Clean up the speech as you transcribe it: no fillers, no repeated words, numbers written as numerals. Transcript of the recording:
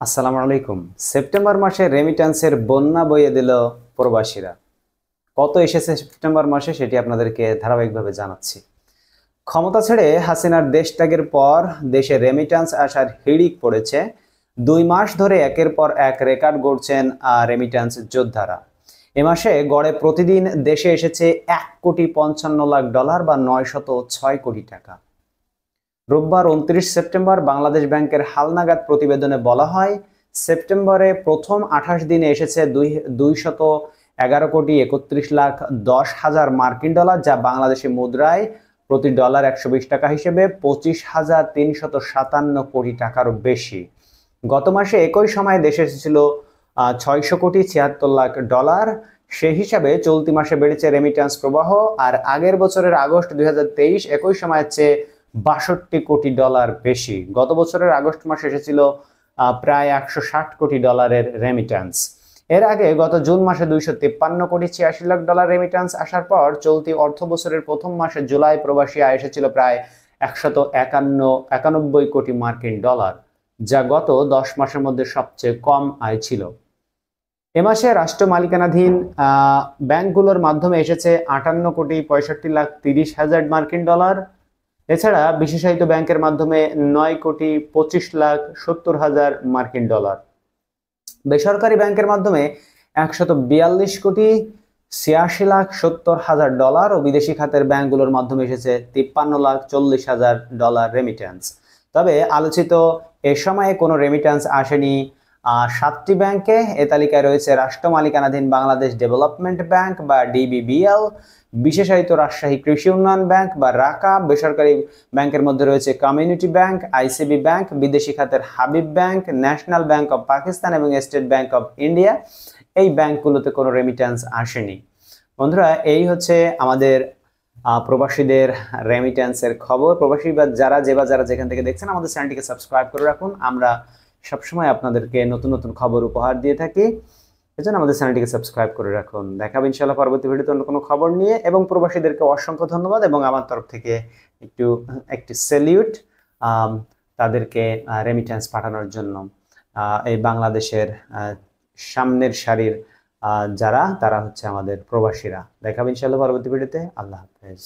আসসালামু আলাইকুম। সেপ্টেম্বর মাসে রেমিট্যান্সের বন্যা বইয়ে দিল প্রবাসীরা। কত এসেছে সেপ্টেম্বর মাসে সেটি আপনাদেরকে ধারাবাহিকভাবে জানাচ্ছি। ক্ষমতা ছেড়ে হাসিনার দেশ ত্যাগের পর দেশে রেমিট্যান্স আসার হিড়িক পড়েছে। 2 মাস ধরে একের পর এক রেকর্ড গড়ছেন রেমিট্যান্স যোদ্ধারা। এ মাসে গড়ে প্রতিদিন দেশে এসেছে $1,55,00,000 বা 906 কোটি টাকা। রোববার 29 সেপ্টেম্বর বাংলাদেশ ব্যাংকের হালনাগাদ প্রতিবেদনে বলা হয়, সেপ্টেম্বরে প্রথম 28 দিনে এসেছে 211,31,10,000 মার্কিন ডলার, যা বাংলাদেশি মুদ্রায় প্রতি ডলার 120 টাকা হিসেবে 25,357 কোটি টাকারও বেশি। গত মাসে একই সময়ে দেশে এসেছিল 600,76,00,000 সে হিসাবে চলতি মাসে বেড়েছে রেমিট্যান্স প্রবাহ, আর আগের বছরের আগস্ট 2023 একই সময়ের চেয়ে $62 কোটি বেশি। গত বছরের আগস্ট মাসে এসেছিল প্রায় $160 কোটি রেমিট্যান্স। এর আগে গত জুন মাসে $253,86,00,000 রেমিট্যান্স আসার পর চলতি অর্থ বছরের প্রথম মাসে জুলাই প্রবাসী আয় এসেছিল প্রায় 191 কোটি মার্কিন ডলার, যা গত 10 মাসের মধ্যে সবচেয়ে কম আয় ছিল। এ মাসে রাষ্ট্র মালিকানাধীন ব্যাংকগুলোর মাধ্যমে এসেছে 58,65,30,000 মার্কিন ডলার। এছাড়া বিশেষায়িত ব্যাংকের মাধ্যমে 9,25,70,000 মার্কিন ডলার। বেসরকারি ব্যাংকের মাধ্যমে 142,86,70,000 ডলার ও বিদেশি খাতের ব্যাংকগুলোর মাধ্যমে এসেছে 53,40,000 রেমিট্যান্স। তবে আলোচিত এ সময়ে কোনো রেমিট্যান্স আসেনি 7টি ব্যাংকে। এ তালিকায় রয়েছে রাষ্ট্র মালিকানাধীন বাংলাদেশ ডেভেলপমেন্ট ব্যাংক বা ডিবিবিএল, বিশেষায়িত রাজশাহী কৃষি উন্নয়ন ব্যাংক বা রাকা। বেসরকারি ব্যাংকের মধ্যে রয়েছে কমিউনিটি ব্যাংক, আইসিবি ব্যাংক, বিদেশি খাতের Habib bank, national bank of Pakistan এবং স্টেট ব্যাংক অব ইন্ডিয়া। এই ব্যাংকগুলোতে কোনো রেমিট্যান্স আসেনি। বন্ধুরা, এই হচ্ছে আমাদের প্রবাসীদের রেমিট্যান্সের খবর। প্রবাসী বা যারা যেখান থেকে দেখছেন, আমাদের চ্যানেলটিকে সাবস্ক্রাইব করে রাখুন। আমরা সবসময় আপনাদেরকে নতুন নতুন খবর উপহার দিয়ে থাকি, এজন্য আমাদের চ্যানেলটিকে সাবস্ক্রাইব করে রাখুন। দেখা হবে ইনশাআল্লাহ পরবর্তী ভিডিওতে অন্য কোনো খবর নিয়ে। এবং প্রবাসীদেরকে অসংখ্য ধন্যবাদ এবং আমার তরফ থেকে একটি স্যালিউট তাদেরকে রেমিট্যান্স পাঠানোর জন্য। এই বাংলাদেশের সামনের সারির যারা, তারা হচ্ছে আমাদের প্রবাসীরা। দেখা হবে ইনশাআল্লাহ পরবর্তী ভিডিওতে। আল্লাহ হাফেজ।